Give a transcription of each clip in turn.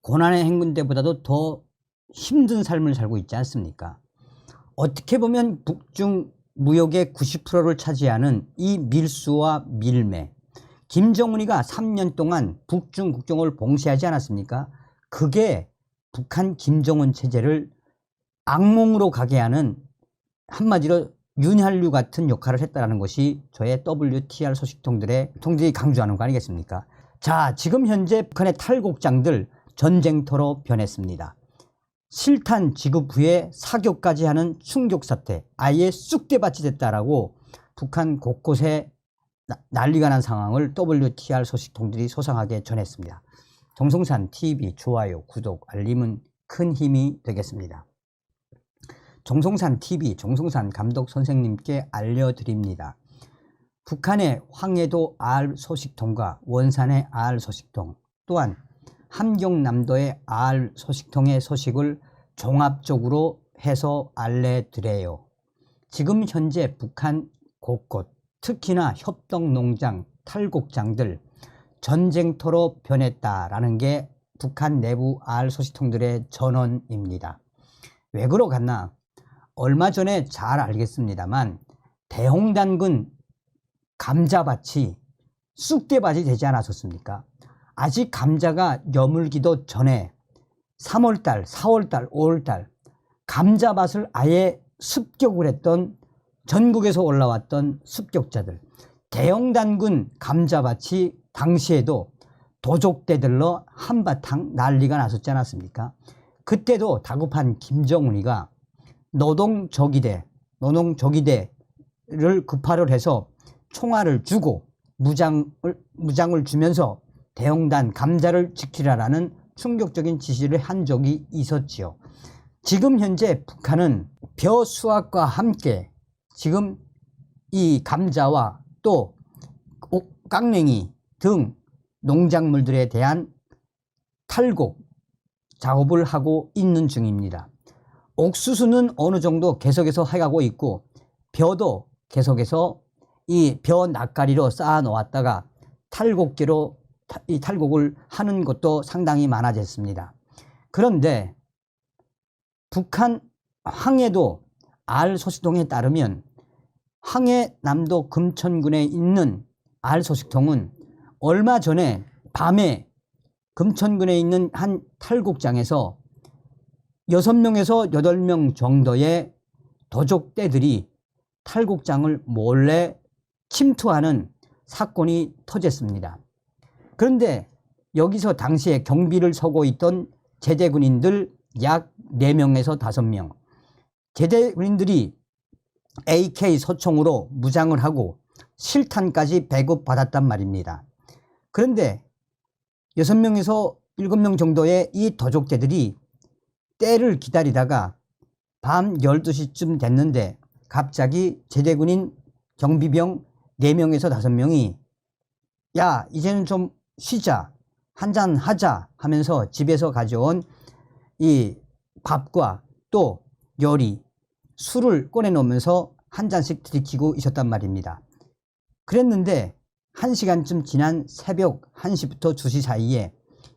고난의 행군 때보다도 더 힘든 삶을 살고 있지 않습니까? 어떻게 보면 북중 무역의 90%를 차지하는 이 밀수와 밀매, 김정은이가 3년 동안 북중 국경을 봉쇄하지 않았습니까? 그게 북한 김정은 체제를 악몽으로 가게 하는, 한마디로 윤활유 같은 역할을 했다는 것이 저의 WTR 소식통들이 강조하는 거 아니겠습니까? 자, 지금 현재 북한의 탈곡장들 전쟁터로 변했습니다. 실탄 지급 후에 사격까지 하는 충격 사태, 아예 쑥대밭이 됐다라고 북한 곳곳에 난리가 난 상황을 WTR 소식통들이 소상하게 전했습니다. 정성산 TV 좋아요, 구독, 알림은 큰 힘이 되겠습니다. 정성산 TV 정성산 감독 선생님께 알려드립니다. 북한의 황해도 R 소식통과 원산의 R 소식통, 또한 함경남도의 R 소식통의 소식을 종합적으로 해서 알려드려요. 지금 현재 북한 곳곳, 특히나 협동농장, 탈곡장들 전쟁터로 변했다라는 게 북한 내부 R 소식통들의 전언입니다. 왜 그러겠나? 얼마 전에 잘 알겠습니다만 대홍단군 감자밭이 쑥대밭이 되지 않았었습니까? 아직 감자가 여물기도 전에 3월달, 4월달, 5월달 감자밭을 아예 습격을 했던, 전국에서 올라왔던 습격자들, 대형단군 감자밭이 당시에도 도적대들로 한바탕 난리가 났었지 않았습니까? 그때도 다급한 김정은이가 노동조기대를 급파를 해서 총알을 주고 무장을 주면서 대형단 감자를 지키라라는 충격적인 지시를 한 적이 있었지요. 지금 현재 북한은 벼 수확과 함께 지금 이 감자와 또 깡냉이 등 농작물들에 대한 탈곡 작업을 하고 있는 중입니다. 옥수수는 어느 정도 계속해서 해가고 있고, 벼도 계속해서 이 벼 낯가리로 쌓아 놓았다가 탈곡기로 이 탈곡을 하는 것도 상당히 많아졌습니다. 그런데 북한 황해도 R 소식통에 따르면 황해남도 금천군에 있는 R 소식통은 얼마 전에 밤에 금천군에 있는 한 탈곡장에서 6명에서 8명 정도의 도적대들이 탈곡장을 몰래 침투하는 사건이 터졌습니다. 그런데 여기서 당시에 경비를 서고 있던 제대군인들 약 4명에서 5명, 제대군인들이 AK 소총으로 무장을 하고 실탄까지 배급받았단 말입니다. 그런데 6명에서 7명 정도의 이 도적대들이 때를 기다리다가 밤 12시쯤 됐는데 갑자기 제대군인 경비병 4명에서 5명이 야, 이제는 좀 쉬자, 한잔 하자 하면서 집에서 가져온 이 밥과 또 요리, 술을 꺼내놓으면서 한 잔씩 들이키고 있었단 말입니다. 그랬는데 1시간쯤 지난 새벽 1시부터 2시 사이에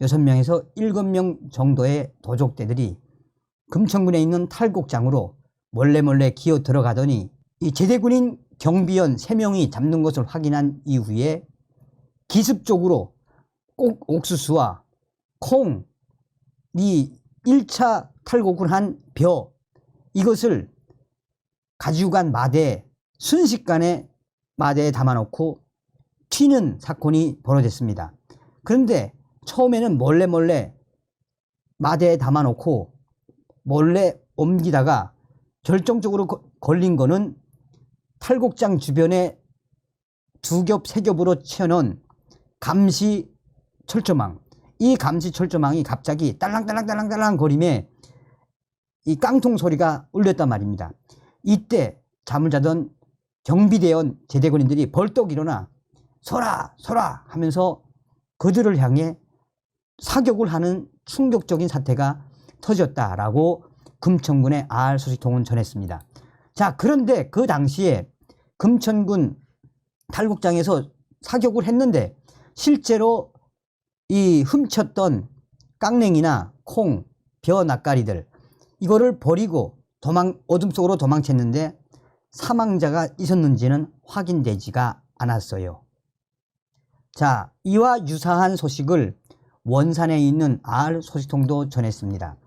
6명에서 7명 정도의 도적대들이 금천군에 있는 탈곡장으로 몰래 기어 들어가더니 이 제대군인 경비원 3명이 잡는 것을 확인한 이후에 기습적으로 꼭 옥수수와 콩, 이 1차 탈곡을 한 벼, 이것을 가지고 간 마대에 순식간에 마대에 담아놓고 튀는 사건이 벌어졌습니다. 그런데 처음에는 몰래 마대에 담아놓고 몰래 옮기다가 결정적으로 걸린 거는 탈곡장 주변에 2겹, 3겹으로 채워놓은 감시 철조망, 이 감시 철조망이 갑자기 딸랑딸랑 거림에 이 깡통 소리가 울렸단 말입니다. 이때 잠을 자던 경비대원 제대군인들이 벌떡 일어나 서라 하면서 그들을 향해 사격을 하는 충격적인 사태가 터졌다라고 금천군의 R 소식통은 전했습니다. 자, 그런데 그 당시에 금천군 탈곡장에서 사격을 했는데 실제로 이 훔쳤던 깡냉이나 콩, 벼 낯가리들 이거를 버리고 어둠 속으로 도망쳤는데 사망자가 있었는지는 확인되지가 않았어요. 자, 이와 유사한 소식을 원산에 있는 알 소식통도 전했습니다.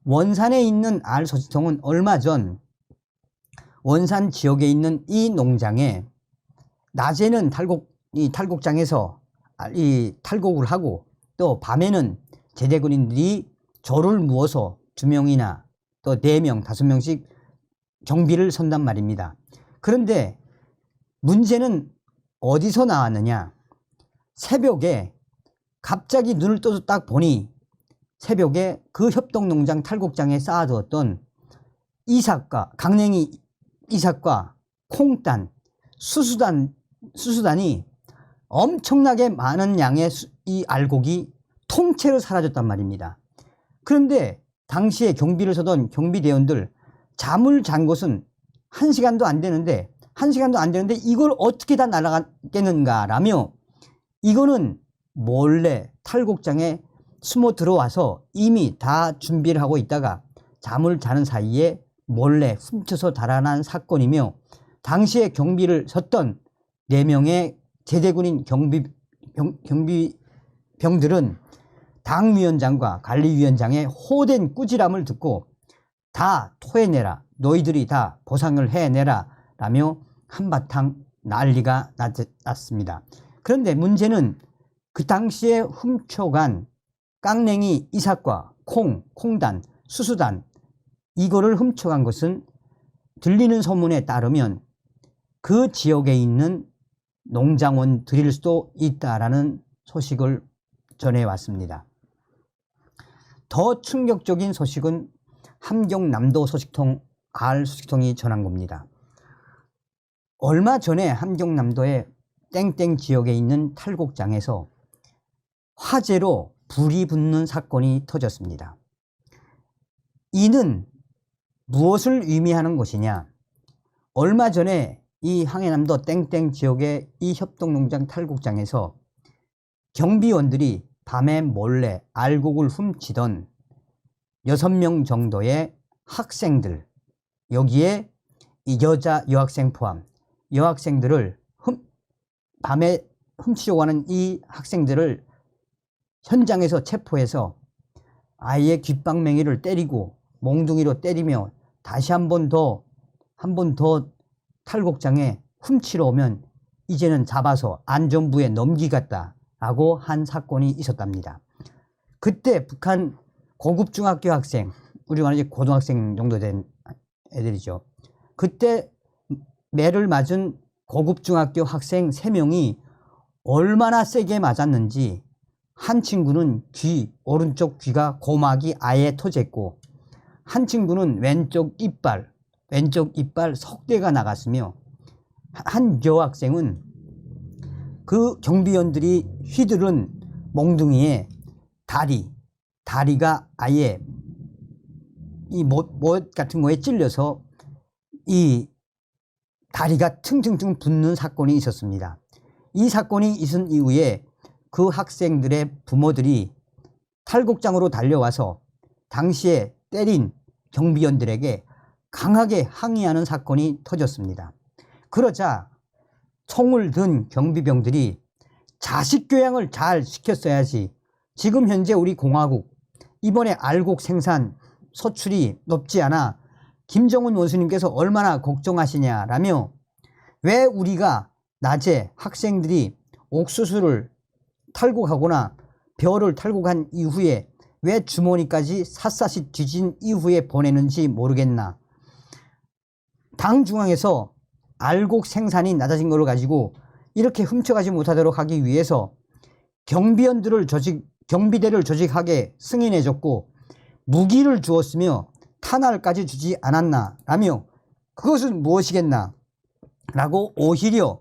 원산에 있는 알 소식통은 얼마 전 원산 지역에 있는 이 농장에 낮에는 탈곡장에서 이 탈곡을 하고 또 밤에는 제대군인들이 조를 무어서 2명이나 또 4명, 5명씩 경비를 선단 말입니다. 그런데 문제는 어디서 나왔느냐? 새벽에 갑자기 눈을 떠서 딱 보니 새벽에 그 협동농장 탈곡장에 쌓아두었던 이삭과 강냉이 이삭과 콩단, 수수단이 엄청나게 많은 양의 이 알곡이 통째로 사라졌단 말입니다. 그런데 당시에 경비를 서던 경비대원들 잠을 잔 것은 1시간도 안 되는데 이걸 어떻게 다 날아갔겠는가라며 이거는 몰래 탈곡장에 숨어 들어와서 이미 다 준비를 하고 있다가 잠을 자는 사이에 몰래 훔쳐서 달아난 사건이며 당시에 경비를 섰던 4명의 제대군인 경비병들은 당위원장과 관리위원장의 호된 꾸지람을 듣고 다 토해내라, 너희들이 다 보상을 해내라 라며 한바탕 난리가 났습니다. 그런데 문제는 그 당시에 훔쳐간 깡냉이 이삭과 콩단, 수수단 이거를 훔쳐간 것은 들리는 소문에 따르면 그 지역에 있는 농장원들일 수도 있다라는 소식을 전해왔습니다. 더 충격적인 소식은 함경남도 소식통 알 소식통이 전한 겁니다. 얼마 전에 함경남도의 땡땡 지역에 있는 탈곡장에서 화재로 불이 붙는 사건이 터졌습니다. 이는 무엇을 의미하는 것이냐? 얼마 전에 이 항해남도 땡땡 지역의 이 협동농장 탈곡장에서 경비원들이 밤에 몰래 알곡을 훔치던 6명 정도의 학생들, 여기에 이 여자 여학생 포함 여학생들을 밤에 훔치려고 하는 이 학생들을 현장에서 체포해서 아이의 귓방맹이를 때리고 몽둥이로 때리며 다시 한 번 더 탈곡장에 훔치러 오면 이제는 잡아서 안전부에 넘기겠다라고 한 사건이 있었답니다. 그때 북한 고급 중학교 학생, 우리 말하는 이제 고등학생 정도 된 애들이죠. 그때 매를 맞은 고급 중학교 학생 3명이 얼마나 세게 맞았는지 한 친구는 오른쪽 귀가 고막이 아예 터졌고 한 친구는 왼쪽 이빨 석 개가 나갔으며 한 여학생은 그 경비원들이 휘두른 몽둥이에 다리가 아예 이 못 같은 거에 찔려서 이 다리가 퉁퉁퉁 붓는 사건이 있었습니다. 이 사건이 있은 이후에 그 학생들의 부모들이 탈곡장으로 달려와서 당시에 때린 경비원들에게 강하게 항의하는 사건이 터졌습니다. 그러자 총을 든 경비병들이 자식 교양을 잘 시켰어야지. 지금 현재 우리 공화국 이번에 알곡 생산 소출이 높지 않아 김정은 원수님께서 얼마나 걱정하시냐라며 왜 우리가 낮에 학생들이 옥수수를 탈곡하거나 벼를 탈곡한 이후에 왜 주머니까지 샅샅이 뒤진 이후에 보내는지 모르겠나. 당 중앙에서 알곡 생산이 낮아진 걸 가지고 이렇게 훔쳐가지 못하도록 하기 위해서 경비대를 조직하게 승인해줬고 무기를 주었으며 탄알까지 주지 않았나 라며 그것은 무엇이겠나 라고 오히려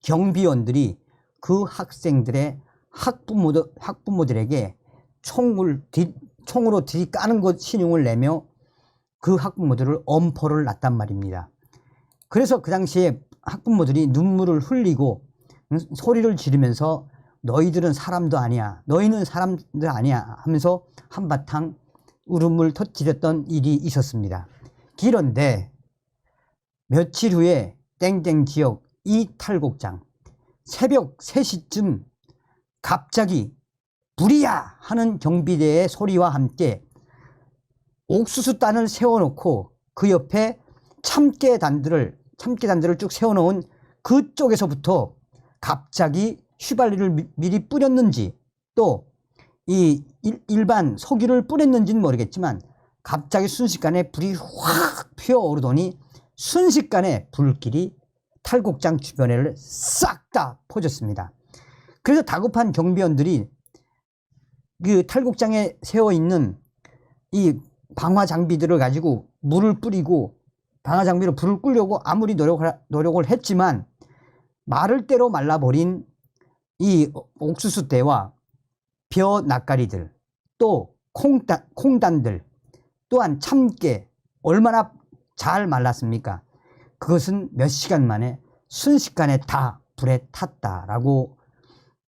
경비원들이 그 학생들의 학부모들에게 총으로 들이까는 것 신용을 내며 그 학부모들을 엄포를 놨단 말입니다. 그래서 그 당시에 학부모들이 눈물을 흘리고 소리를 지르면서 너희들은 사람도 아니야. 너희는 사람도 아니야. 하면서 한바탕 울음을 터뜨렸던 일이 있었습니다. 그런데 며칠 후에 땡땡 지역 이 탈곡장 새벽 3시쯤 갑자기 불이야! 하는 경비대의 소리와 함께 옥수수단을 세워놓고 그 옆에 참깨단들을 쭉 세워놓은 그쪽에서부터 갑자기 휘발유를 미리 뿌렸는지 또 이 일반 석유를 뿌렸는지는 모르겠지만 갑자기 순식간에 불이 확 피어오르더니 순식간에 불길이 탈곡장 주변에를 싹 다 퍼졌습니다. 그래서 다급한 경비원들이 그 탈곡장에 세워있는 이 방화 장비들을 가지고 물을 뿌리고 방화 장비로 불을 끄려고 아무리 노력을 했지만 마를 대로 말라버린 이 옥수수대와 벼 낯가리들 또 콩단들 또한 참깨 얼마나 잘 말랐습니까? 그것은 몇 시간 만에 순식간에 다 불에 탔다라고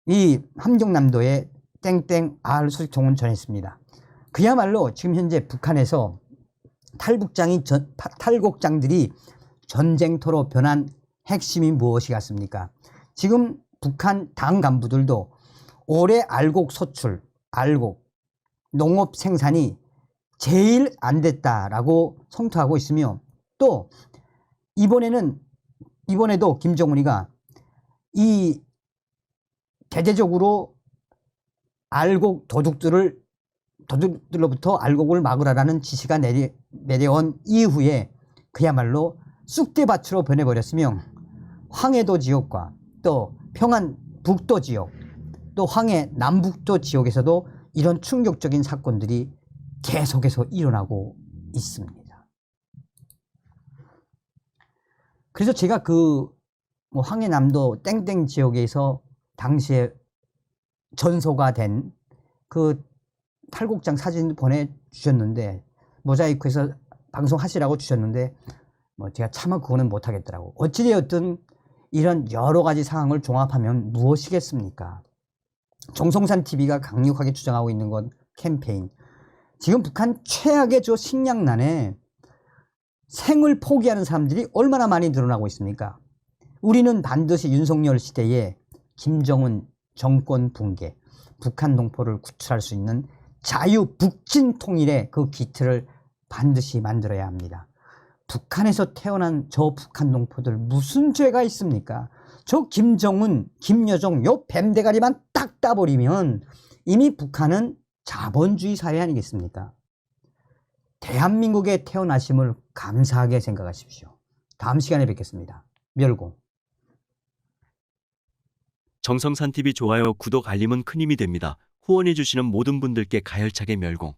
이 함경남도의 땡땡 알소식통은 전했습니다. 그야말로 지금 현재 북한에서 탈곡장들이 전쟁터로 변한 핵심이 무엇이겠습니까? 지금 북한 당 간부들도 올해 알곡 소출, 농업 생산이 제일 안 됐다라고 성토하고 있으며 또 이번에도 김정은이가 이 대대적으로 알곡 도둑들로부터 알곡을 막으라는 지시가 내려온 이후에 그야말로 쑥대밭으로 변해버렸으며 황해도 지역과 또 평안 북도 지역 또 황해 남북도 지역에서도 이런 충격적인 사건들이 계속해서 일어나고 있습니다. 그래서 제가 황해남도 땡땡 지역에서 당시에 전소가 된 그 탈곡장 사진 보내주셨는데 모자이크해서 방송하시라고 주셨는데 제가 차마 그거는 못하겠더라고. 어찌되었든 이런 여러 가지 상황을 종합하면 무엇이겠습니까? 정성산 TV가 강력하게 주장하고 있는 건 캠페인. 지금 북한 최악의 저 식량난에 생을 포기하는 사람들이 얼마나 많이 늘어나고 있습니까? 우리는 반드시 윤석열 시대에 김정은 정권 붕괴, 북한 동포를 구출할 수 있는 자유 북진 통일의 그 기틀을 반드시 만들어야 합니다. 북한에서 태어난 저 북한 동포들 무슨 죄가 있습니까? 저 김정은, 김여정 요 뱀대가리만 딱 따버리면 이미 북한은 자본주의 사회 아니겠습니까? 대한민국에 태어나심을 감사하게 생각하십시오. 다음 시간에 뵙겠습니다. 멸공. 정성산 TV 좋아요, 구독, 알림은 큰 힘이 됩니다. 후원해주시는 모든 분들께 가열차게 멸공.